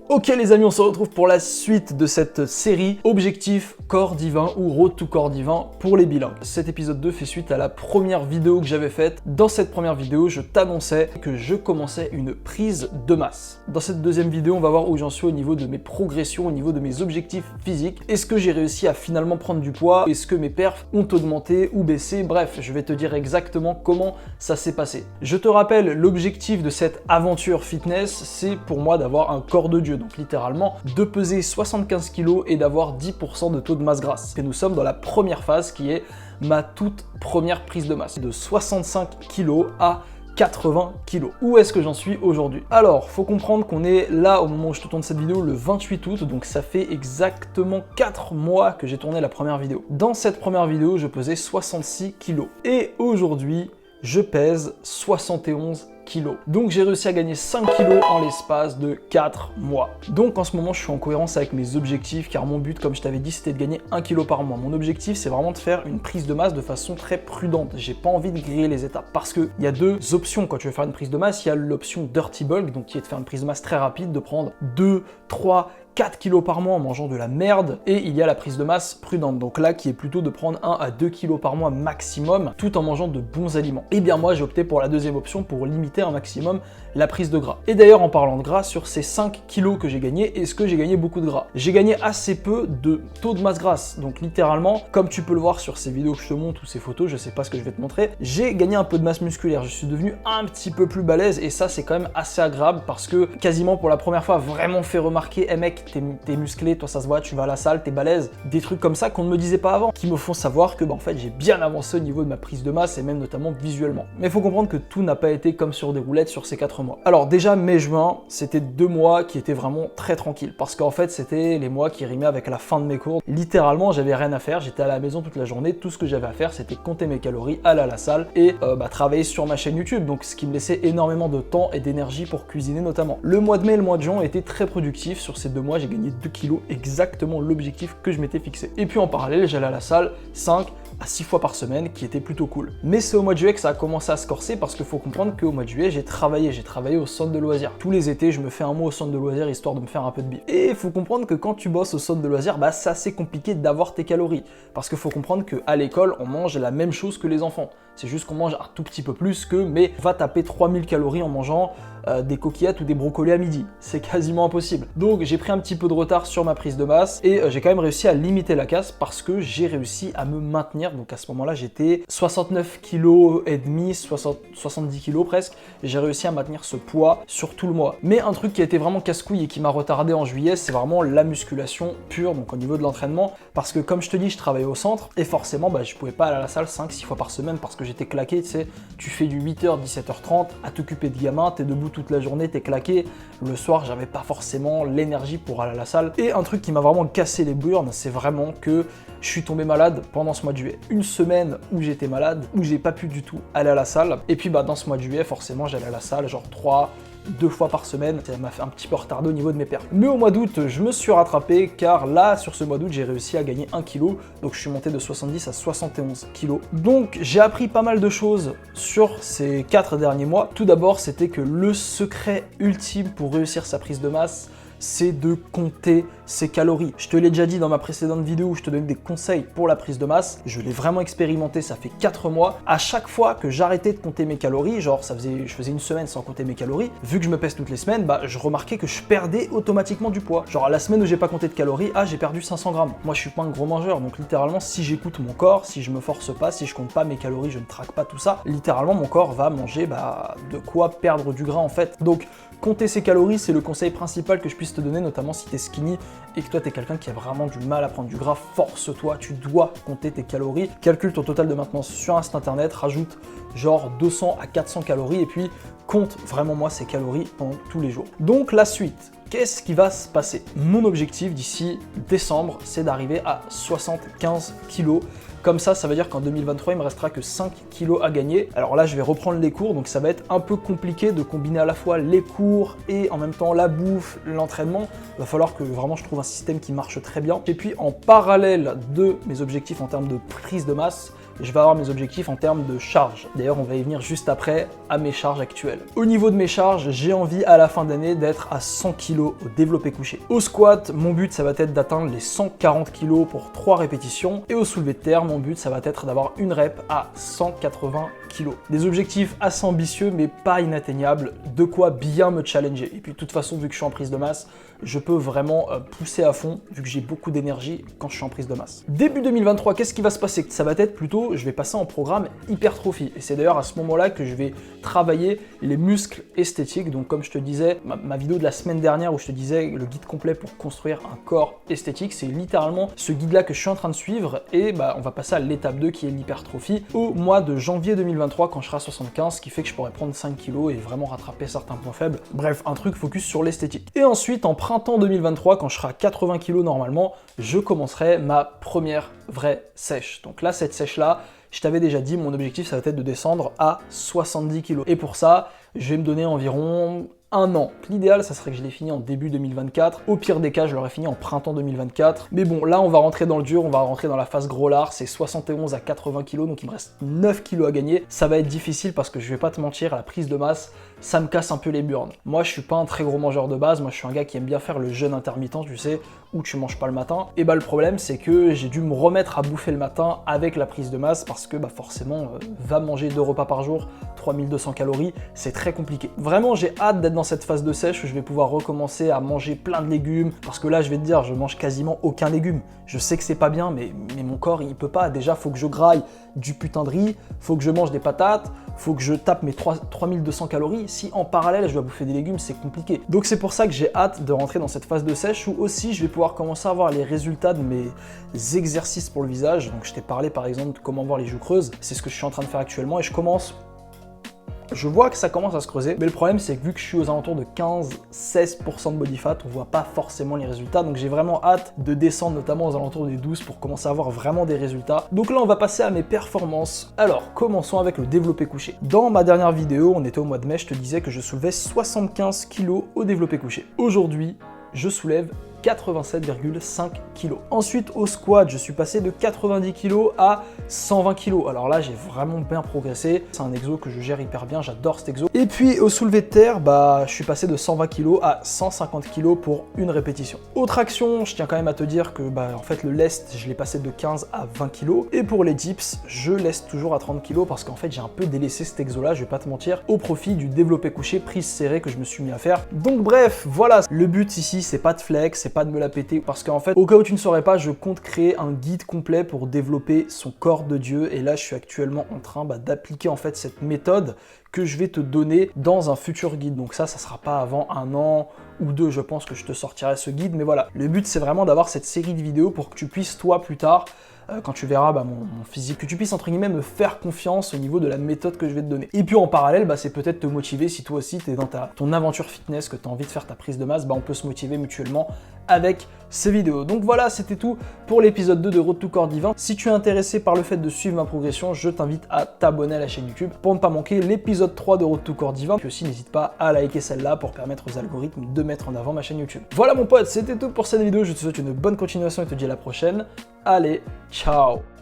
Ok les amis, on se retrouve pour la suite de cette série Objectif Corps Divin ou Road to Corps Divin pour les bilingues. Cet épisode 2 fait suite à la première vidéo que j'avais faite. Dans cette première vidéo, je t'annonçais que je commençais une prise de masse. Dans cette deuxième vidéo, on va voir où j'en suis au niveau de mes progressions, au niveau de mes objectifs physiques. Est-ce que j'ai réussi à finalement prendre du poids? Est-ce que mes perfs ont augmenté ou baissé? Bref, je vais te dire exactement comment ça s'est passé. Je te rappelle, l'objectif de cette aventure fitness, c'est pour moi d'avoir un corps de Dieu. Donc littéralement, de peser 75 kg et d'avoir 10% de taux de masse grasse. Et nous sommes dans la première phase qui est ma toute première prise de masse. De 65 kg à 80 kg. Où est-ce que j'en suis aujourd'hui? Alors, faut comprendre qu'on est là au moment où je te tourne cette vidéo le 28 août, donc ça fait exactement 4 mois que j'ai tourné la première vidéo. Dans cette première vidéo, je pesais 66 kg. Et aujourd'hui, je pèse 71 kg. Donc j'ai réussi à gagner 5 kg en l'espace de 4 mois. Donc en ce moment je suis en cohérence avec mes objectifs car mon but, comme je t'avais dit, c'était de gagner 1 kg par mois. Mon objectif c'est vraiment de faire une prise de masse de façon très prudente. J'ai pas envie de griller les étapes parce qu'il y a deux options quand tu veux faire une prise de masse. Il y a l'option Dirty Bulk, donc qui est de faire une prise de masse très rapide, de prendre 2, 3, 4 kg par mois en mangeant de la merde, et il y a la prise de masse prudente, donc là qui est plutôt de prendre 1 à 2 kg par mois maximum tout en mangeant de bons aliments. Et bien moi j'ai opté pour la deuxième option pour limiter un maximum la prise de gras. Et d'ailleurs en parlant de gras, sur ces 5 kg que j'ai gagné, est-ce que j'ai gagné beaucoup de gras? J'ai gagné assez peu de taux de masse grasse, donc littéralement, comme tu peux le voir sur ces vidéos que je te montre ou ces photos, je sais pas ce que je vais te montrer, j'ai gagné un peu de masse musculaire, je suis devenu un petit peu plus balèze et ça c'est quand même assez agréable parce que quasiment pour la première fois vraiment fait remarquer, hey mec, t'es musclé, toi ça se voit, tu vas à la salle, t'es balèze, des trucs comme ça qu'on ne me disait pas avant, qui me font savoir que en fait j'ai bien avancé au niveau de ma prise de masse et même notamment visuellement. Mais il faut comprendre que tout n'a pas été comme sur des roulettes sur ces 4 mois. Alors déjà mai-juin, c'était 2 mois qui étaient vraiment très tranquilles parce qu'en fait c'était les mois qui rimaient avec la fin de mes cours. Littéralement j'avais rien à faire, j'étais à la maison toute la journée, tout ce que j'avais à faire c'était compter mes calories, aller à la salle et travailler sur ma chaîne YouTube, donc ce qui me laissait énormément de temps et d'énergie pour cuisiner notamment. Le mois de mai et le mois de juin étaient très productifs, sur ces 2 mois j'ai gagné 2 kilos, exactement l'objectif que je m'étais fixé. Et puis en parallèle, j'allais à la salle 5 à 6 fois par semaine, qui était plutôt cool. Mais c'est au mois de juillet que ça a commencé à se corser parce qu'il faut comprendre qu'au mois de juillet, j'ai travaillé au centre de loisirs. Tous les étés, je me fais un mois au centre de loisirs histoire de me faire un peu de bif. Et il faut comprendre que quand tu bosses au centre de loisirs, c'est assez compliqué d'avoir tes calories. Parce qu'il faut comprendre qu'à l'école, on mange la même chose que les enfants. C'est juste qu'on mange un tout petit peu plus que, mais va taper 3000 calories en mangeant des coquillettes ou des brocolis à midi. C'est quasiment impossible. Donc j'ai pris un petit peu de retard sur ma prise de masse et j'ai quand même réussi à limiter la casse parce que j'ai réussi à me maintenir. Donc à ce moment-là, j'étais 69 kg et demi, 70 kg presque. J'ai réussi à maintenir ce poids sur tout le mois. Mais un truc qui a été vraiment casse-couille et qui m'a retardé en juillet, c'est vraiment la musculation pure, donc au niveau de l'entraînement. Parce que comme je te dis, je travaillais au centre et forcément, je pouvais pas aller à la salle 5-6 fois par semaine parce que j'étais claqué, tu sais. Tu fais du 8h, 17h30 à t'occuper de gamins, t'es debout toute la journée, t'es claqué. Le soir, j'avais pas forcément l'énergie pour aller à la salle. Et un truc qui m'a vraiment cassé les burnes, c'est vraiment que je suis tombé malade pendant ce mois de juillet. Une semaine où j'étais malade, où j'ai pas pu du tout aller à la salle. Et puis dans ce mois de juillet, forcément, j'allais à la salle genre 2 fois par semaine, ça m'a fait un petit peu retardé au niveau de mes perfs. Mais au mois d'août, je me suis rattrapé car là, sur ce mois d'août, j'ai réussi à gagner 1 kg, donc je suis monté de 70 à 71 kg. Donc j'ai appris pas mal de choses sur ces 4 derniers mois. Tout d'abord, c'était que le secret ultime pour réussir sa prise de masse, c'est de compter ses calories. Je te l'ai déjà dit dans ma précédente vidéo où je te donnais des conseils pour la prise de masse. Je l'ai vraiment expérimenté, ça fait 4 mois. À chaque fois que j'arrêtais de compter mes calories, genre je faisais une semaine sans compter mes calories, vu que je me pèse toutes les semaines, je remarquais que je perdais automatiquement du poids. Genre la semaine où j'ai pas compté de calories, j'ai perdu 500 grammes. Moi je suis pas un gros mangeur, donc littéralement si j'écoute mon corps, si je me force pas, si je compte pas mes calories, je ne traque pas tout ça, littéralement mon corps va manger de quoi perdre du gras en fait. Donc compter ses calories, c'est le conseil principal que je puisse te donner, notamment si t'es skinny et que toi t'es quelqu'un qui a vraiment du mal à prendre du gras. Force-toi, tu dois compter tes calories. Calcule ton total de maintenance sur un site internet, rajoute genre 200 à 400 calories et puis compte vraiment moi ces calories pendant tous les jours. Donc la suite, qu'est-ce qui va se passer? Mon objectif d'ici décembre, c'est d'arriver à 75 kg. Comme ça veut dire qu'en 2023, il me restera que 5 kilos à gagner. Alors là, je vais reprendre les cours, donc ça va être un peu compliqué de combiner à la fois les cours et en même temps la bouffe, l'entraînement. Il va falloir que vraiment je trouve un système qui marche très bien. Et puis en parallèle de mes objectifs en termes de prise de masse, je vais avoir mes objectifs en termes de charge. D'ailleurs, on va y venir juste après à mes charges actuelles. Au niveau de mes charges, j'ai envie à la fin d'année d'être à 100 kg au développé couché. Au squat, mon but, ça va être d'atteindre les 140 kg pour 3 répétitions. Et au soulevé de terre, mon but, ça va être d'avoir une rep à 180 kg. Des objectifs assez ambitieux, mais pas inatteignables, de quoi bien me challenger. Et puis de toute façon, vu que je suis en prise de masse, je peux vraiment pousser à fond, vu que j'ai beaucoup d'énergie quand je suis en prise de masse. Début 2023, qu'est-ce qui va se passer? Ça va être plutôt, je vais passer en programme hypertrophie. Et c'est d'ailleurs à ce moment-là que je vais travailler les muscles esthétiques. Donc comme je te disais, ma vidéo de la semaine dernière où je te disais le guide complet pour construire un corps esthétique, c'est littéralement ce guide-là que je suis en train de suivre. Et on va passer à l'étape 2 qui est l'hypertrophie au mois de janvier 2023 quand je serai à 75, ce qui fait que je pourrais prendre 5 kg et vraiment rattraper certains points faibles. Bref, un truc focus sur l'esthétique. Et ensuite, en printemps 2023, quand je serai à 80 kg normalement, je commencerai ma première vraie sèche. Donc là, cette sèche-là, je t'avais déjà dit, mon objectif, ça va être de descendre à 70 kg. Et pour ça, je vais me donner environ un an. L'idéal, ça serait que je l'ai fini en début 2024. Au pire des cas, je l'aurais fini en printemps 2024. Mais bon, là, on va rentrer dans le dur, on va rentrer dans la phase gros lard. C'est 71 à 80 kg, donc il me reste 9 kg à gagner. Ça va être difficile parce que je vais pas te mentir, à la prise de masse, ça me casse un peu les burnes. Moi, je suis pas un très gros mangeur de base. Moi, je suis un gars qui aime bien faire le jeûne intermittent, tu sais, où tu manges pas le matin. Et le problème, c'est que j'ai dû me remettre à bouffer le matin avec la prise de masse parce que forcément, va manger 2 repas par jour, 3200 calories, c'est très compliqué. Vraiment, j'ai hâte d'être dans cette phase de sèche où je vais pouvoir recommencer à manger plein de légumes, parce que là, je vais te dire, je mange quasiment aucun légume. Je sais que c'est pas bien, mais mon corps, il peut pas. Déjà, faut que je graille du putain de riz, faut que je mange des patates, faut que je tape mes 3200 calories. Si en parallèle, je dois bouffer des légumes, c'est compliqué. Donc c'est pour ça que j'ai hâte de rentrer dans cette phase de sèche où aussi, je vais pouvoir commencer à voir les résultats de mes exercices pour le visage. Donc je t'ai parlé, par exemple, de comment voir les joues creuses. C'est ce que je suis en train de faire actuellement et je vois que ça commence à se creuser, mais le problème c'est que vu que je suis aux alentours de 15-16% de body fat, on voit pas forcément les résultats, donc j'ai vraiment hâte de descendre notamment aux alentours des 12 pour commencer à avoir vraiment des résultats. Donc là on va passer à mes performances. Alors commençons avec le développé couché. Dans ma dernière vidéo, on était au mois de mai, je te disais que je soulevais 75 kg au développé couché. Aujourd'hui, je soulève 87,5 kg. Ensuite, au squat, je suis passé de 90 kg à 120 kg. Alors là, j'ai vraiment bien progressé. C'est un exo que je gère hyper bien, j'adore cet exo. Et puis, au soulevé de terre, je suis passé de 120 kg à 150 kg pour une répétition. Autre action, je tiens quand même à te dire que en fait, le lest, je l'ai passé de 15 à 20 kg. Et pour les dips, je laisse toujours à 30 kg parce qu'en fait, j'ai un peu délaissé cet exo-là, je vais pas te mentir, au profit du développé couché prise serrée que je me suis mis à faire. Donc bref, voilà. Le but ici, c'est pas de flex, c'est pas de me la péter parce qu'en fait, au cas où tu ne saurais pas, je compte créer un guide complet pour développer son corps de Dieu et là, je suis actuellement en train d'appliquer en fait cette méthode que je vais te donner dans un futur guide. Donc ça sera pas avant un an ou deux, je pense que je te sortirai ce guide, mais voilà. Le but, c'est vraiment d'avoir cette série de vidéos pour que tu puisses, toi, plus tard, quand tu verras mon physique, que tu puisses entre guillemets me faire confiance au niveau de la méthode que je vais te donner. Et puis en parallèle, c'est peut-être te motiver si toi aussi tu es dans ton aventure fitness, que tu as envie de faire ta prise de masse, on peut se motiver mutuellement avec ces vidéos. Donc voilà, c'était tout pour l'épisode 2 de Road to Corps Divin. Si tu es intéressé par le fait de suivre ma progression, je t'invite à t'abonner à la chaîne YouTube pour ne pas manquer l'épisode 3 de Road to Corps Divin. Puis aussi, n'hésite pas à liker celle-là pour permettre aux algorithmes de mettre en avant ma chaîne YouTube. Voilà mon pote, c'était tout pour cette vidéo. Je te souhaite une bonne continuation et te dis à la prochaine. Allez, ciao!